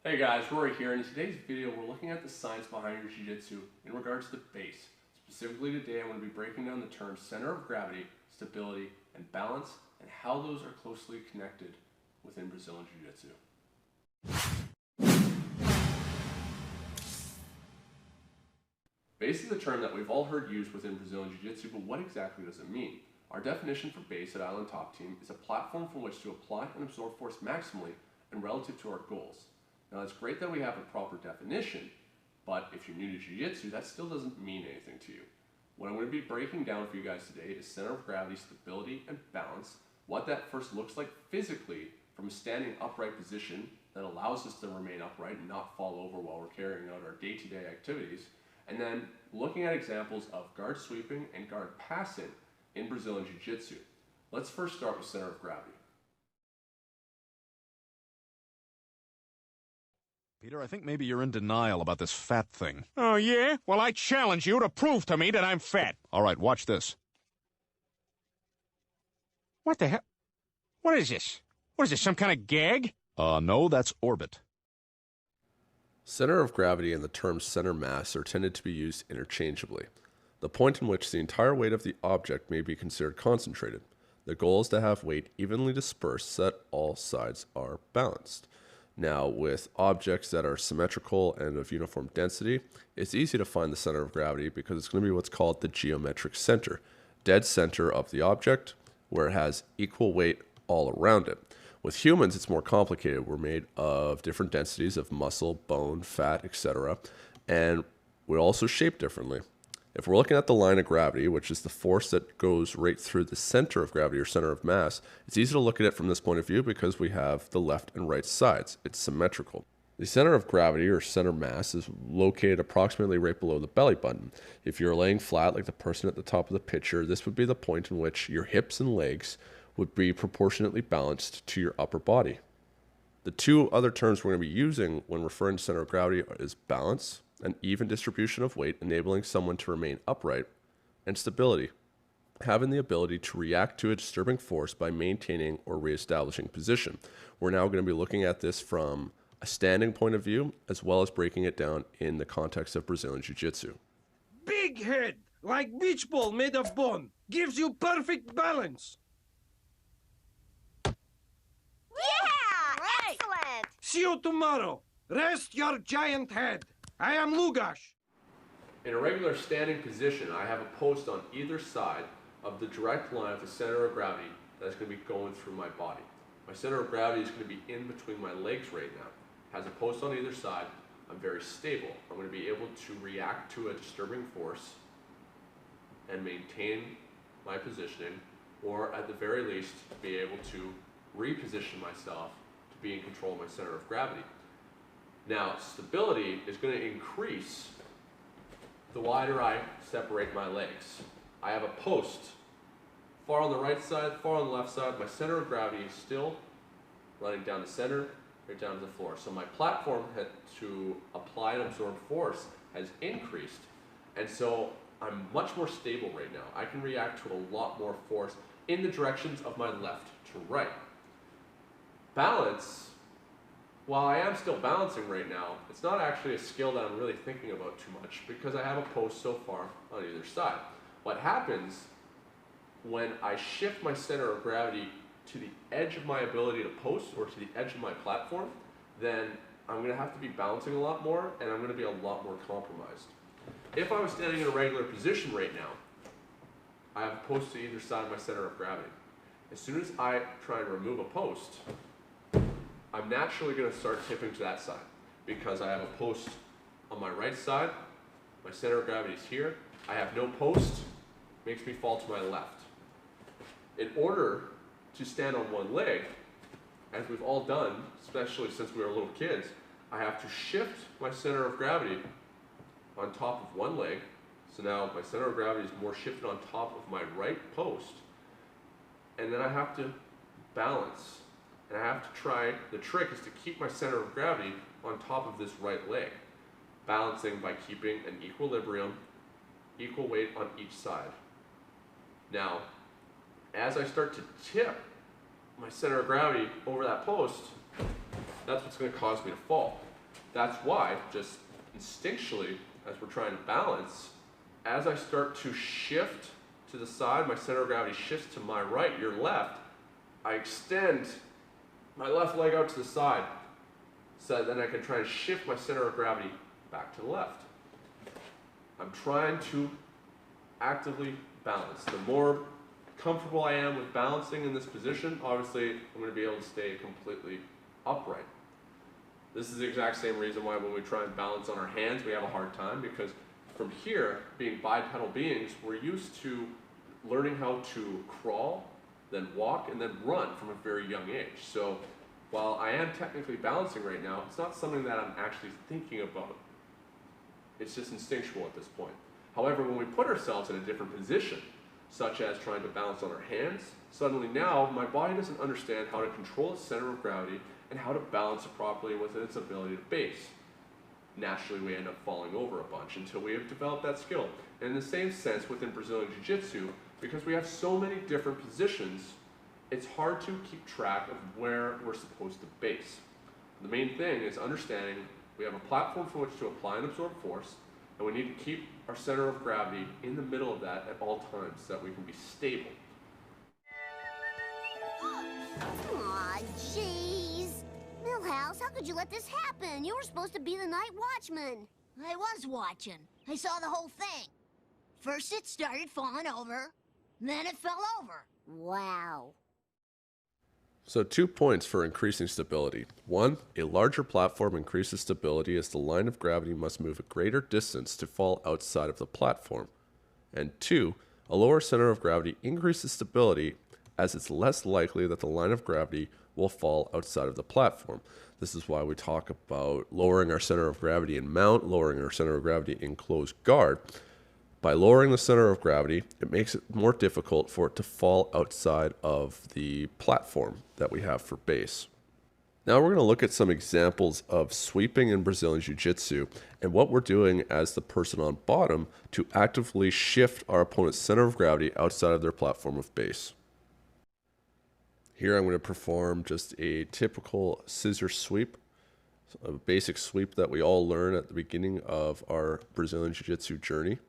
Hey guys, Rory here, and in today's video we're looking at the science behind your Jiu Jitsu in regards to base. Specifically today I'm going to be breaking down the terms center of gravity, stability, and balance, and how those are closely connected within Brazilian Jiu Jitsu. Base is a term that we've all heard used within Brazilian Jiu Jitsu, but what exactly does it mean? Our definition for base at Island Top Team is a platform from which to apply and absorb force maximally and relative to our goals. Now it's great that we have a proper definition, but if you're new to Jiu-Jitsu, that still doesn't mean anything to you. What I'm going to be breaking down for you guys today is center of gravity, stability, and balance, what that first looks like physically from a standing upright position that allows us to remain upright and not fall over while we're carrying out our day-to-day activities, and then looking at examples of guard sweeping and guard passing in Brazilian Jiu-Jitsu. Let's first start with center of gravity. Peter, I think maybe you're in denial about this fat thing. Oh, yeah? Well, I challenge you to prove to me that I'm fat. All right, watch this. What the hell? What is this? What is this, some kind of gag? No, that's orbit. Center of gravity and the term center mass are tended to be used interchangeably, the point in which the entire weight of the object may be considered concentrated. The goal is to have weight evenly dispersed so that all sides are balanced. Now, with objects that are symmetrical and of uniform density, it's easy to find the center of gravity because it's going to be what's called the geometric center, dead center of the object, where it has equal weight all around it. With humans, it's more complicated. We're made of different densities of muscle, bone, fat, etc., and we're also shaped differently. If we're looking at the line of gravity, which is the force that goes right through the center of gravity or center of mass, it's easy to look at it from this point of view because we have the left and right sides. It's symmetrical. The center of gravity or center mass is located approximately right below the belly button. If you're laying flat like the person at the top of the picture, this would be the point in which your hips and legs would be proportionately balanced to your upper body. The two other terms we're going to be using when referring to center of gravity is balance, an even distribution of weight enabling someone to remain upright, and stability, having the ability to react to a disturbing force by maintaining or reestablishing position. We're now going to be looking at this from a standing point of view, as well as breaking it down in the context of Brazilian Jiu-Jitsu. Big head, like beach ball made of bone, gives you perfect balance. Yeah! Excellent! See you tomorrow. Rest your giant head. I am Lugash. In a regular standing position, I have a post on either side of the direct line of the center of gravity that's going to be going through my body. My center of gravity is going to be in between my legs right now. It has a post on either side. I'm very stable. I'm going to be able to react to a disturbing force and maintain my positioning, or at the very least, be able to reposition myself to be in control of my center of gravity. Now, stability is going to increase the wider I separate my legs. I have a post far on the right side, far on the left side. My center of gravity is still running down the center, right down to the floor. So my platform to apply and absorb force has increased. And so I'm much more stable right now. I can react to a lot more force in the directions of my left to right. Balance, while I am still balancing right now, it's not actually a skill that I'm really thinking about too much because I have a post so far on either side. What happens when I shift my center of gravity to the edge of my ability to post or to the edge of my platform, then I'm going to have to be balancing a lot more and I'm going to be a lot more compromised. If I was standing in a regular position right now, I have a post to either side of my center of gravity. As soon as I try and remove a post, I'm naturally going to start tipping to that side because I have a post on my right side, my center of gravity is here, I have no post, makes me fall to my left. In order to stand on one leg, as we've all done, especially since we were little kids, I have to shift my center of gravity on top of one leg, so now my center of gravity is more shifted on top of my right post, and then I have to balance. And I have to try, the trick is to keep my center of gravity on top of this right leg, balancing by keeping an equilibrium, equal weight on each side. Now, as I start to tip my center of gravity over that post, that's what's going to cause me to fall. That's why, just instinctually, as we're trying to balance, as I start to shift to the side, my center of gravity shifts to my right, your left, I extend my left leg out to the side so that then I can try and shift my center of gravity back to the left. I'm trying to actively balance. The more comfortable I am with balancing in this position, obviously I'm going to be able to stay completely upright. This is the exact same reason why when we try and balance on our hands, we have a hard time, because from here, being bipedal beings, we're used to learning how to crawl, then walk, and then run from a very young age. So while I am technically balancing right now, it's not something that I'm actually thinking about. It's just instinctual at this point. However, when we put ourselves in a different position, such as trying to balance on our hands, suddenly now my body doesn't understand how to control its center of gravity and how to balance it properly within its ability to base. Naturally, we end up falling over a bunch until we have developed that skill. And in the same sense within Brazilian Jiu-Jitsu, because we have so many different positions, it's hard to keep track of where we're supposed to base. The main thing is understanding we have a platform from which to apply and absorb force, and we need to keep our center of gravity in the middle of that at all times so that we can be stable. Aw, jeez. Millhouse, how could you let this happen? You were supposed to be the night watchman. I was watching. I saw the whole thing. First it started falling over, then it fell over. Wow. So 2 points for increasing stability. 1, a larger platform increases stability as the line of gravity must move a greater distance to fall outside of the platform. And 2, a lower center of gravity increases stability as it's less likely that the line of gravity will fall outside of the platform. This is why we talk about lowering our center of gravity in mount, lowering our center of gravity in closed guard. By lowering the center of gravity, it makes it more difficult for it to fall outside of the platform that we have for base. Now we're going to look at some examples of sweeping in Brazilian Jiu-Jitsu and what we're doing as the person on bottom to actively shift our opponent's center of gravity outside of their platform of base. Here I'm going to perform just a typical scissor sweep, a basic sweep that we all learn at the beginning of our Brazilian Jiu-Jitsu journey.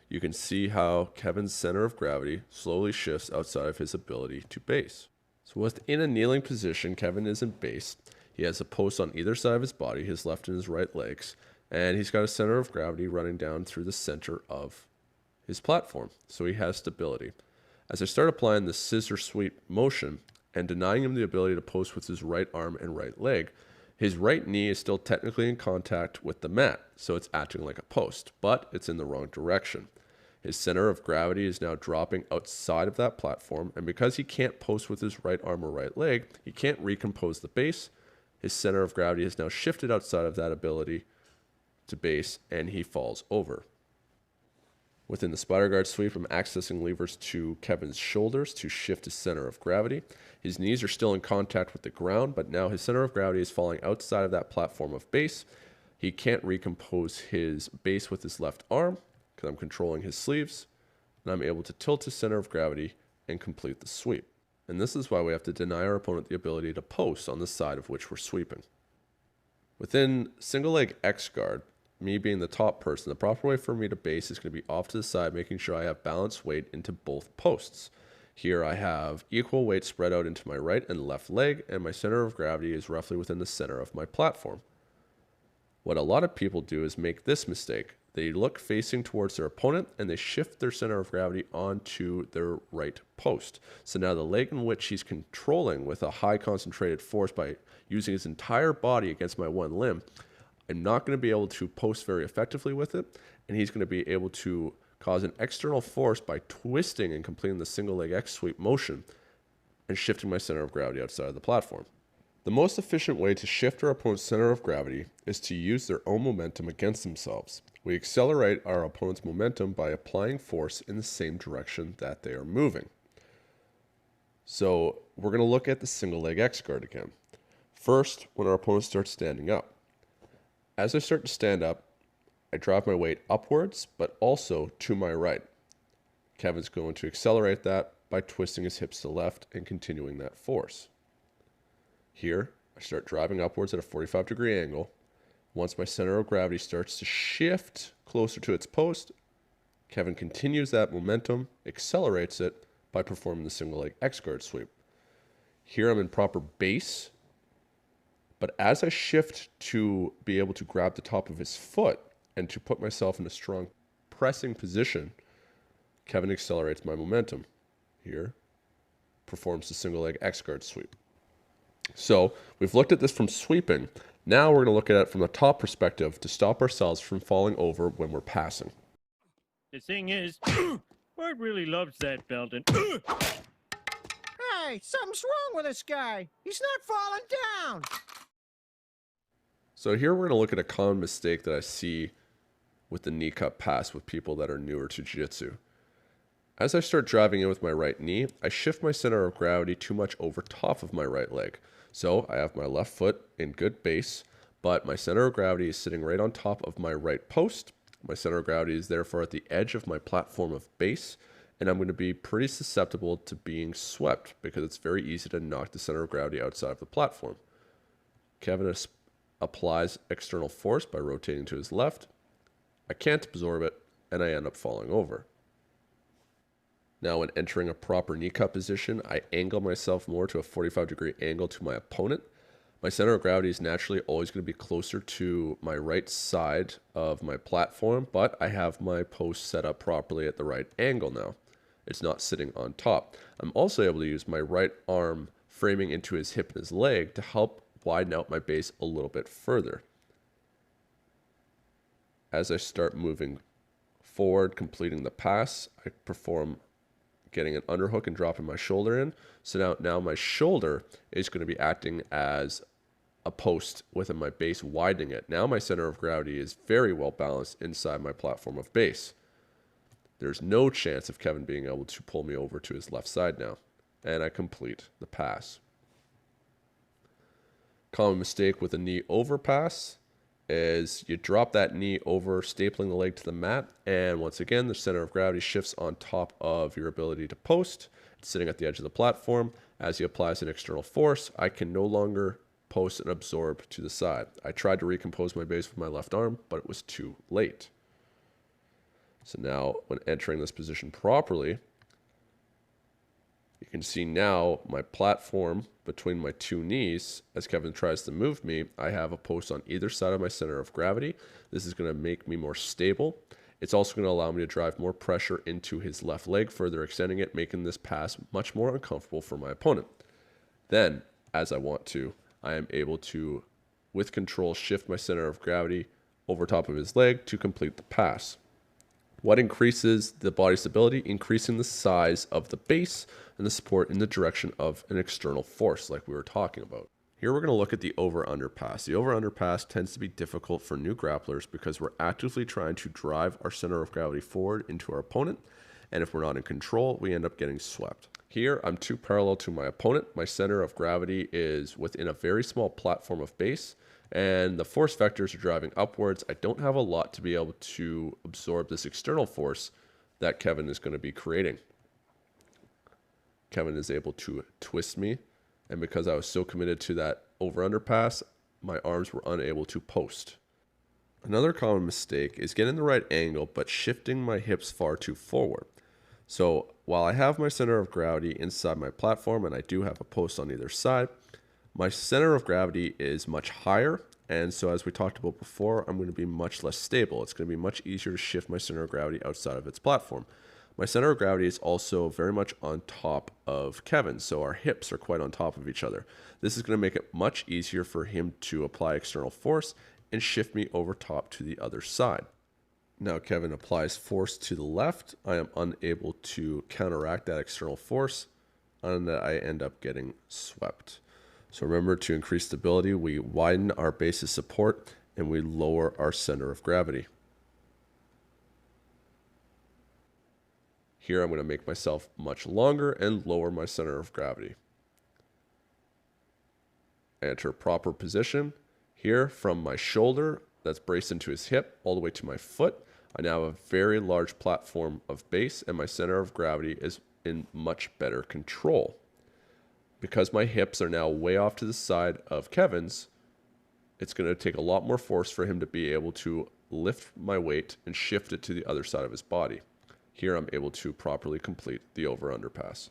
You can see how Kevin's center of gravity slowly shifts outside of his ability to base. So within a kneeling position, Kevin is in base. He has a post on either side of his body, his left and his right legs, and he's got a center of gravity running down through the center of his platform, so he has stability. As I start applying the scissor sweep motion and denying him the ability to post with his right arm and right leg, his right knee is still technically in contact with the mat, so it's acting like a post, but it's in the wrong direction. His center of gravity is now dropping outside of that platform, and because he can't post with his right arm or right leg, he can't recompose the base. His center of gravity is now shifted outside of that ability to base, and he falls over. Within the spider guard sweep, I'm accessing levers to Kevin's shoulders to shift his center of gravity. His knees are still in contact with the ground, but now his center of gravity is falling outside of that platform of base. He can't recompose his base with his left arm because I'm controlling his sleeves, and I'm able to tilt his center of gravity and complete the sweep. And this is why we have to deny our opponent the ability to post on the side of which we're sweeping. Within single leg X guard, me being the top person, the proper way for me to base is going to be off to the side, making sure I have balanced weight into both posts. Here I have equal weight spread out into my right and left leg, and my center of gravity is roughly within the center of my platform. What a lot of people do is make this mistake. They look facing towards their opponent and they shift their center of gravity onto their right post. So now the leg in which he's controlling with a high concentrated force by using his entire body against my one limb, I'm not going to be able to post very effectively with it, and he's going to be able to cause an external force by twisting and completing the single leg X sweep motion and shifting my center of gravity outside of the platform. The most efficient way to shift our opponent's center of gravity is to use their own momentum against themselves. We accelerate our opponent's momentum by applying force in the same direction that they are moving. So we're going to look at the single leg X guard again. First, when our opponent starts standing up. As I start to stand up, I drop my weight upwards, but also to my right. Kevin's going to accelerate that by twisting his hips to the left and continuing that force. Here, I start driving upwards at a 45-degree angle, Once my center of gravity starts to shift closer to its post, Kevin continues that momentum, accelerates it by performing the single leg X guard sweep. Here I'm in proper base, but as I shift to be able to grab the top of his foot and to put myself in a strong pressing position, Kevin accelerates my momentum. Here, performs the single leg X guard sweep. So we've looked at this from sweeping. Now we're going to look at it from the top perspective to stop ourselves from falling over when we're passing. The thing is, Bart really loves that belt and... Hey, something's wrong with this guy. He's not falling down. So here we're going to look at a common mistake that I see with the knee cup pass with people that are newer to jiu-jitsu. As I start driving in with my right knee, I shift my center of gravity too much over top of my right leg. So I have my left foot in good base, but my center of gravity is sitting right on top of my right post. My center of gravity is therefore at the edge of my platform of base, and I'm going to be pretty susceptible to being swept because it's very easy to knock the center of gravity outside of the platform. Kevin applies external force by rotating to his left. I can't absorb it, and I end up falling over. Now, when entering a proper knee cup position, I angle myself more to a 45-degree angle to my opponent. My center of gravity is naturally always going to be closer to my right side of my platform, but I have my post set up properly at the right angle now. It's not sitting on top. I'm also able to use my right arm framing into his hip and his leg to help widen out my base a little bit further. As I start moving forward, completing the pass, I perform getting an underhook and dropping my shoulder in. So now my shoulder is going to be acting as a post within my base, widening it. Now my center of gravity is very well balanced inside my platform of base. There's no chance of Kevin being able to pull me over to his left side now. And I complete the pass. Common mistake with a knee over pass is you drop that knee over, stapling the leg to the mat, and once again, the center of gravity shifts on top of your ability to post. It's sitting at the edge of the platform. As he applies an external force, I can no longer post and absorb to the side. I tried to recompose my base with my left arm, but it was too late. So now, when entering this position properly, you can see now my platform between my two knees. As Kevin tries to move me, I have a post on either side of my center of gravity. This is going to make me more stable. It's also going to allow me to drive more pressure into his left leg, further extending it, making this pass much more uncomfortable for my opponent. Then, as I want to, I am able to, with control, shift my center of gravity over top of his leg to complete the pass. What increases the body stability? Increasing the size of the base and the support in the direction of an external force like we were talking about. Here we're going to look at the over-under pass. The over-under pass tends to be difficult for new grapplers because we're actively trying to drive our center of gravity forward into our opponent, and if we're not in control, we end up getting swept. Here, I'm too parallel to my opponent. My center of gravity is within a very small platform of base, and the force vectors are driving upwards. I don't have a lot to be able to absorb this external force that Kevin is going to be creating. Kevin is able to twist me, and because I was so committed to that over-under pass, my arms were unable to post. Another common mistake is getting the right angle, but shifting my hips far too forward. So while I have my center of gravity inside my platform, and I do have a post on either side, my center of gravity is much higher, and so as we talked about before, I'm going to be much less stable. It's going to be much easier to shift my center of gravity outside of its platform. My center of gravity is also very much on top of Kevin, so our hips are quite on top of each other. This is going to make it much easier for him to apply external force and shift me over top to the other side. Now Kevin applies force to the left. I am unable to counteract that external force, and I end up getting swept. So remember, to increase stability, we widen our base of support and we lower our center of gravity. Here I'm going to make myself much longer and lower my center of gravity. Enter proper position. Here from my shoulder that's braced into his hip all the way to my foot, I now have a very large platform of base and my center of gravity is in much better control. Because my hips are now way off to the side of Kevin's, it's going to take a lot more force for him to be able to lift my weight and shift it to the other side of his body. Here I'm able to properly complete the over-under pass.